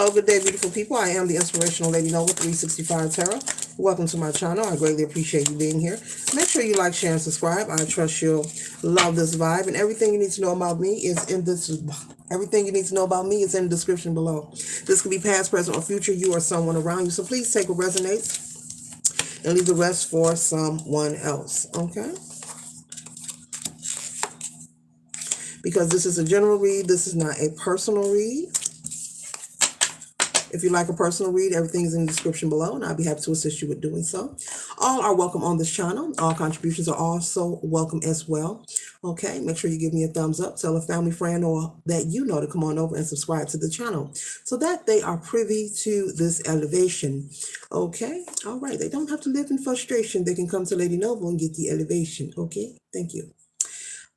Hello, good day, beautiful people. I am the Inspirational Lady Noble 365 Tarot. Welcome to my channel. I greatly appreciate you being here. Make sure you like, share, and subscribe. I trust you'll love this vibe, and everything you need to know about me is in this. Everything you need to know about me is in the description below. This could be past, present, or future. You or someone around you. So please take what resonates and leave the rest for someone else. Okay? Because this is a general read. This is not a personal read. If you like a personal read, everything is in the description below, and I'll be happy to assist you with doing so. All are welcome on this channel. All contributions are also welcome as well. Okay, make sure you give me a thumbs up, tell a family friend or that you know to come on over and subscribe to the channel so that they are privy to this elevation. Okay, all right. They don't have to live in frustration. They can come to Lady Noble and get the elevation. Okay, thank you.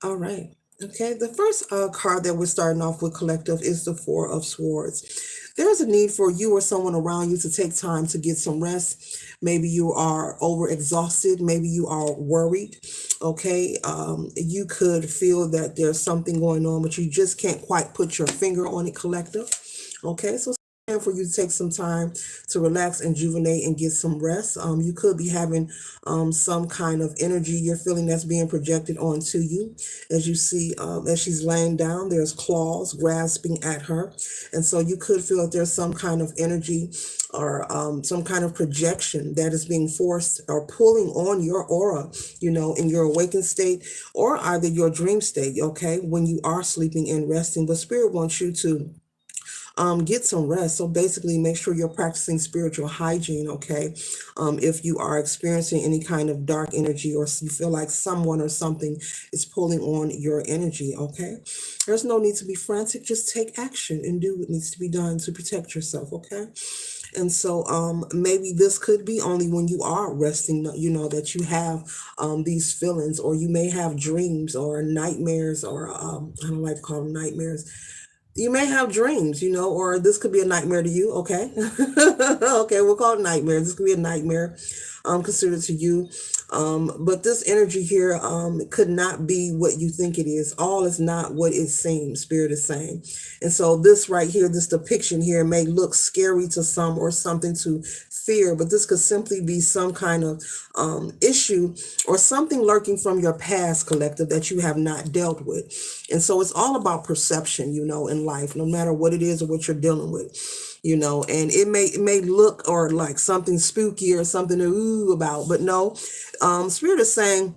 All right. Okay, the first card that we're starting off with, collective, is the Four of Swords. There's a need for you or someone around you to take time to get some rest. Maybe you are overexhausted. Maybe you are worried. Okay, you could feel that there's something going on, but you just can't quite put your finger on it, collective. Okay, so for you to take some time to relax and rejuvenate and get some rest. You could be having some kind of energy you're feeling that's being projected onto you. As you see, as she's laying down, there's claws grasping at her. And so you could feel that there's some kind of energy or some kind of projection that is being forced or pulling on your aura, you know, in your awakened state or either your dream state, okay, when you are sleeping and resting. But Spirit wants you to get some rest. So basically make sure you're practicing spiritual hygiene, okay? If you are experiencing any kind of dark energy or you feel like someone or something is pulling on your energy, okay? There's no need to be frantic. Just take action and do what needs to be done to protect yourself, okay? And so maybe this could be only when you are resting, you know, that you have these feelings, or you may have dreams or nightmares, or I don't like to call them nightmares. You may have dreams, you know, or this could be a nightmare to you, okay? Okay, we'll call it nightmare. This could be a nightmare considered to you. But this energy here could not be what you think it is. All is not what it seems, Spirit is saying. And so this right here, this depiction here may look scary to some or something to fear, but this could simply be some kind of issue or something lurking from your past, collective, that you have not dealt with. And so it's all about perception, you know, in life, no matter what it is or what you're dealing with, you know. And it may look or like something spooky or something to ooh about, but no, Spirit is saying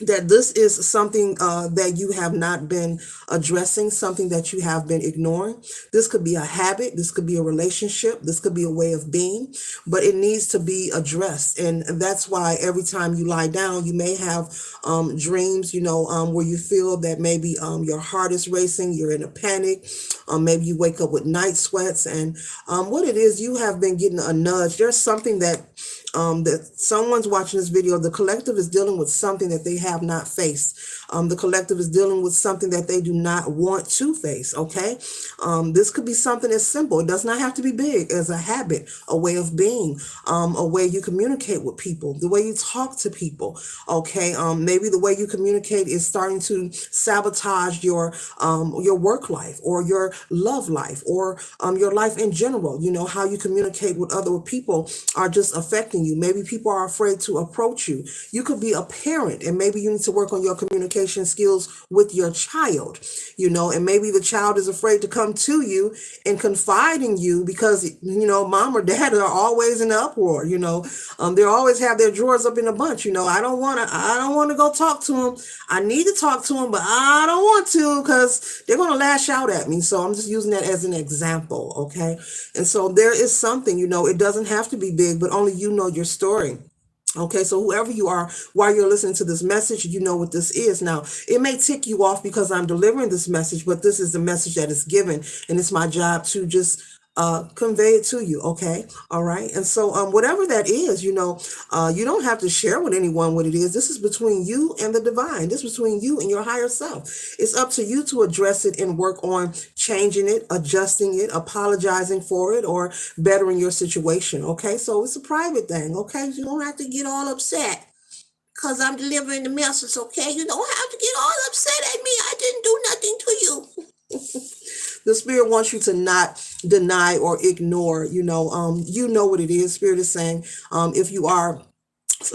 that this is something that you have not been addressing, something that you have been ignoring. This could be a habit, this could be a relationship, this could be a way of being, but it needs to be addressed. And that's why every time you lie down, you may have dreams, you know, where you feel that maybe your heart is racing, you're in a panic, maybe you wake up with night sweats. And what it is, you have been getting a nudge. There's something that someone's watching this video. The collective is dealing with something that they have not faced. The collective is dealing with something that they do not want to face, okay? This could be something as simple. It does not have to be big, as a habit, a way of being, a way you communicate with people, the way you talk to people, okay? Maybe the way you communicate is starting to sabotage your work life or your love life or your life in general. You know, how you communicate with other people are just affecting you. Maybe people are afraid to approach you. You could be a parent and maybe you need to work on your communication skills with your child, you know, and maybe the child is afraid to come to you and confide in you because, you know, mom or dad are always in an uproar, you know. They always have their drawers up in a bunch, you know. I don't want to go talk to them. I need to talk to them, but I don't want to because they're going to lash out at me. So I'm just using that as an example, okay? And so there is something, you know, it doesn't have to be big, but only you know your story. Okay, so whoever you are, while you're listening to this message, you know what this is. Now, it may tick you off because I'm delivering this message, but this is the message that is given, and it's my job to just convey it to you. Okay, all right. And so whatever that is, you know, you don't have to share with anyone what it is. This is between you and the divine. This is between you and your higher self. It's up to you to address it and work on changing it, adjusting it, apologizing for it, or bettering your situation. Okay, so it's a private thing. Okay, you don't have to get all upset because I'm delivering the message. Okay, you don't have to get all upset at me. I didn't do nothing to you. The Spirit wants you to not deny or ignore. You know what it is. Spirit is saying, if you are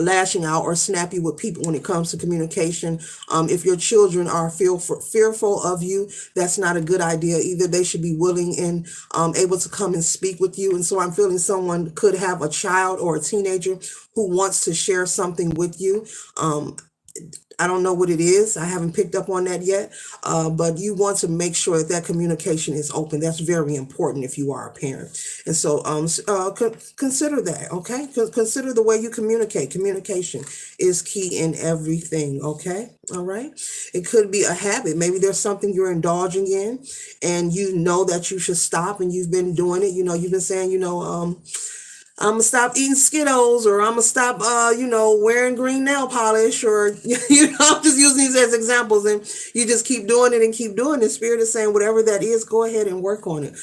lashing out or snappy with people when it comes to communication. If your children are fearful of you, that's not a good idea either. They should be willing and able to come and speak with you. And so I'm feeling someone could have a child or a teenager who wants to share something with you. I don't know what it is. I haven't picked up on that yet. But you want to make sure that that communication is open. That's very important if you are a parent. And so consider that, okay? Consider the way you communicate. Communication is key in everything, okay? All right? It could be a habit. Maybe there's something you're indulging in and you know that you should stop and you've been doing it. You've been saying, I'm gonna stop eating Skittles, or I'm gonna stop, wearing green nail polish, or I'm just using these as examples, and you just keep doing it and keep doing it. Spirit is saying, whatever that is, go ahead and work on it.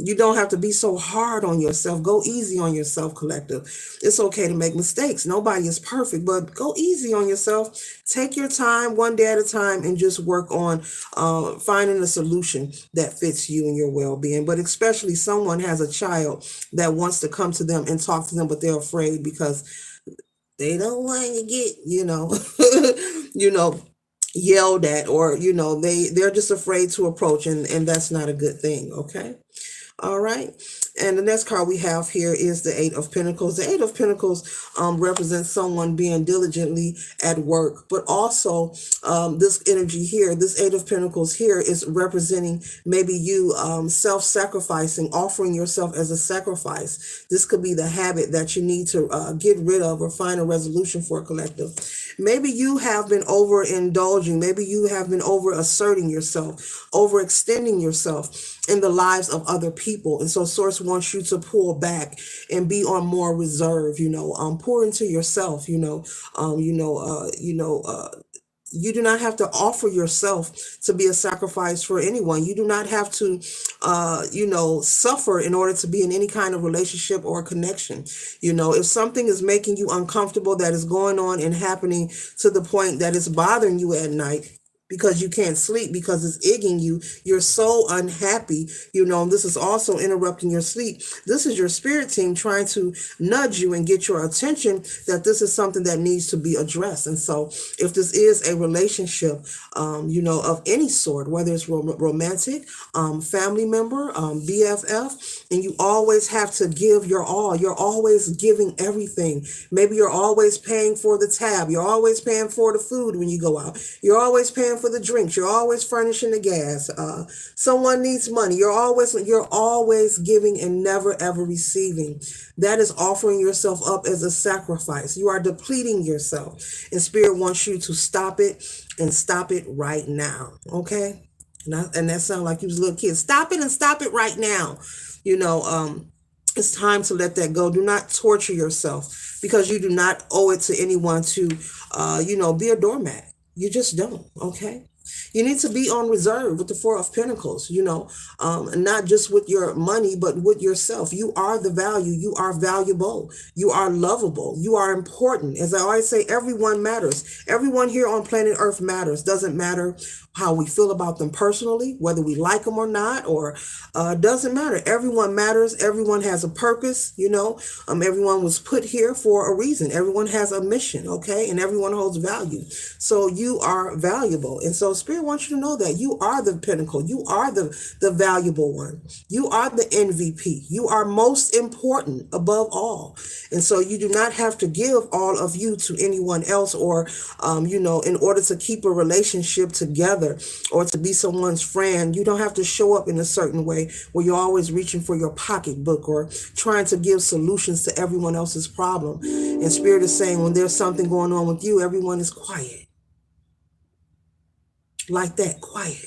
You don't have to be so hard on yourself. Go easy on yourself, collective. It's okay to make mistakes. Nobody is perfect, but go easy on yourself. Take your time, one day at a time, and just work on finding a solution that fits you and your well-being. But especially someone has a child that wants to come to them and talk to them, but they're afraid because they don't want to get, yelled at, or they're just afraid to approach, and that's not a good thing. Okay. All right. And the next card we have here is the Eight of Pentacles. The Eight of Pentacles represents someone being diligently at work, but also this energy here, this Eight of Pentacles here is representing maybe you self-sacrificing, offering yourself as a sacrifice. This could be the habit that you need to get rid of or find a resolution for, collective. Maybe you have been overindulging. Maybe you have been over asserting yourself, overextending yourself in the lives of other people. And so Source wants you to pull back and be on more reserve, pour into yourself, you do not have to offer yourself to be a sacrifice for anyone. You do not have to, suffer in order to be in any kind of relationship or connection. If something is making you uncomfortable, that is going on and happening to the point that it's bothering you at night, because you can't sleep, because it's egging you, you're so unhappy, this is also interrupting your sleep. This is your spirit team trying to nudge you and get your attention that this is something that needs to be addressed. And so if this is a relationship, of any sort, whether it's romantic, family member, BFF, and you always have to give your all, you're always giving everything. Maybe you're always paying for the tab. You're always paying for the food when you go out. You're always paying for the drinks. You're always furnishing the gas. Someone needs money. You're always giving and never ever receiving. That is offering yourself up as a sacrifice. You are depleting yourself, and Spirit wants you to stop it, and stop it right now. Okay, and that sounds like you was a little kid. Stop it and stop it right now. It's time to let that go. Do not torture yourself, because you do not owe it to anyone to, be a doormat. You just don't, okay? You need to be on reserve with the Four of Pentacles, not just with your money, but with yourself. You are the value. You are valuable. You are lovable. You are important. As I always say, everyone matters. Everyone here on planet Earth matters. Doesn't matter how we feel about them personally, whether we like them or not, or doesn't matter. Everyone matters. Everyone has a purpose, everyone was put here for a reason. Everyone has a mission, okay? And everyone holds value. So you are valuable. And so Spirit wants you to know that you are the pinnacle. You are the valuable one. You are the MVP. You are most important above all. And so you do not have to give all of you to anyone else, or, in order to keep a relationship together or to be someone's friend. You don't have to show up in a certain way where you're always reaching for your pocketbook or trying to give solutions to everyone else's problem. And Spirit is saying, when there's something going on with you, everyone is quiet. Like that, quiet.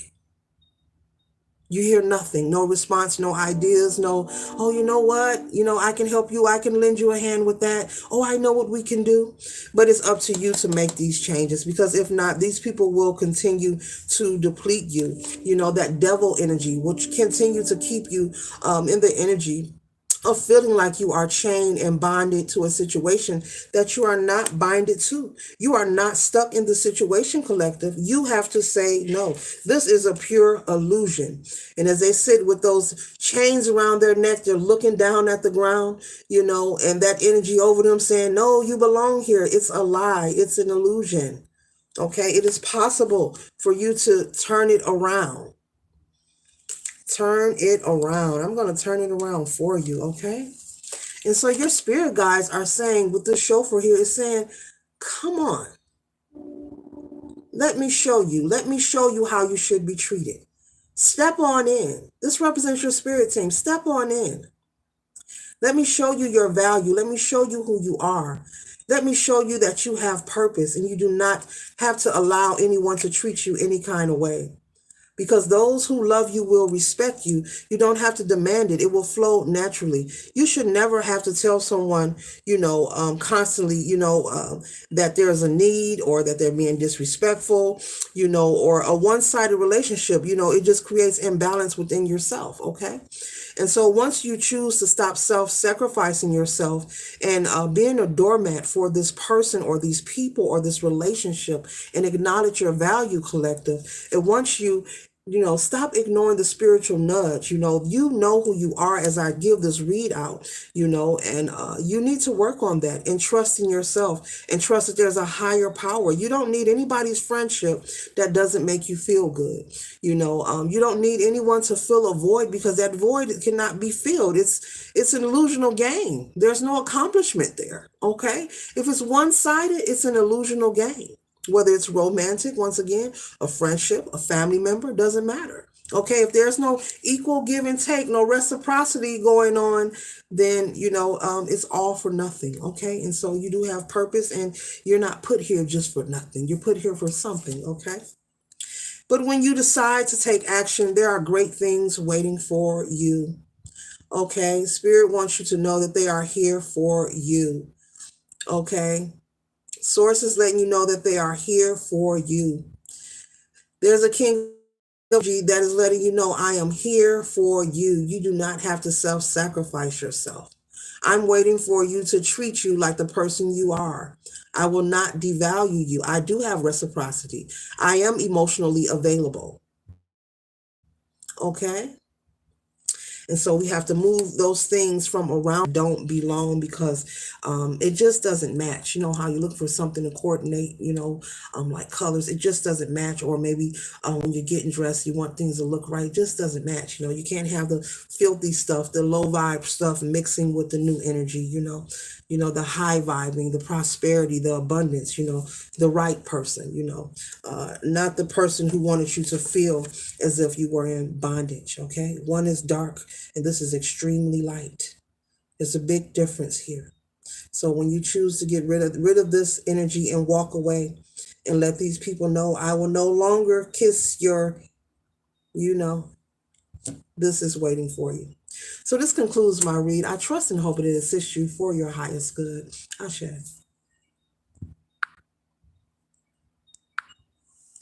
You hear nothing, no response, no ideas, no, oh, you know what? I can help you. I can lend you a hand with that. Oh, I know what we can do. But it's up to you to make these changes, because if not, these people will continue to deplete you. That devil energy will continue to keep you in the energy of feeling like you are chained and bonded to a situation that you are not binded to. You are not stuck in the situation, collective. You have to say, no, this is a pure illusion. And as they sit with those chains around their neck, they're looking down at the ground, and that energy over them saying, no, you belong here. It's a lie. It's an illusion. Okay. It is possible for you to turn it around. Turn it around. I'm going to turn it around for you. Okay. And so your spirit guides are saying, with this chauffeur here, is saying, come on, let me show you. Let me show you how you should be treated. Step on in. This represents your spirit team. Step on in. Let me show you your value. Let me show you who you are. Let me show you that you have purpose and you do not have to allow anyone to treat you any kind of way. Because those who love you will respect you. You don't have to demand it. It will flow naturally. You should never have to tell someone, constantly, that there's a need or that they're being disrespectful, or a one-sided relationship. It just creates imbalance within yourself. Okay. And so once you choose to stop self-sacrificing yourself and being a doormat for this person or these people or this relationship and acknowledge your value, collective, and once you stop ignoring the spiritual nudge. You know who you are as I give this read out, and you need to work on that and trust in yourself and trust that there's a higher power. You don't need anybody's friendship that doesn't make you feel good. You don't need anyone to fill a void because that void cannot be filled. It's an illusional game. There's no accomplishment there. Okay. If it's one-sided, it's an illusional game. Whether it's romantic, once again, a friendship, a family member, doesn't matter. Okay, if there's no equal give and take, no reciprocity going on, then, it's all for nothing. Okay, and so you do have purpose and you're not put here just for nothing. You're put here for something. Okay. But when you decide to take action, there are great things waiting for you. Okay, Spirit wants you to know that they are here for you. Okay. Sources letting you know that they are here for you. There's a king energy that is letting you know, I am here for you. You do not have to self-sacrifice yourself. I'm waiting for you to treat you like the person you are. I will not devalue you. I do have reciprocity. I am emotionally available. Okay? And so we have to move those things from around don't belong because it just doesn't match. You know how you look for something to coordinate, like colors, it just doesn't match. Or maybe when you're getting dressed, you want things to look right. It just doesn't match. You can't have the filthy stuff, the low vibe stuff mixing with the new energy, the high vibing, the prosperity, the abundance, the right person, not the person who wanted you to feel as if you were in bondage. Okay. One is dark and this is extremely light. There's a big difference here. So when you choose to get rid of this energy and walk away and let these people know, I will no longer kiss your, this is waiting for you. So this concludes my read. I trust and hope it assists you for your highest good. Ashe.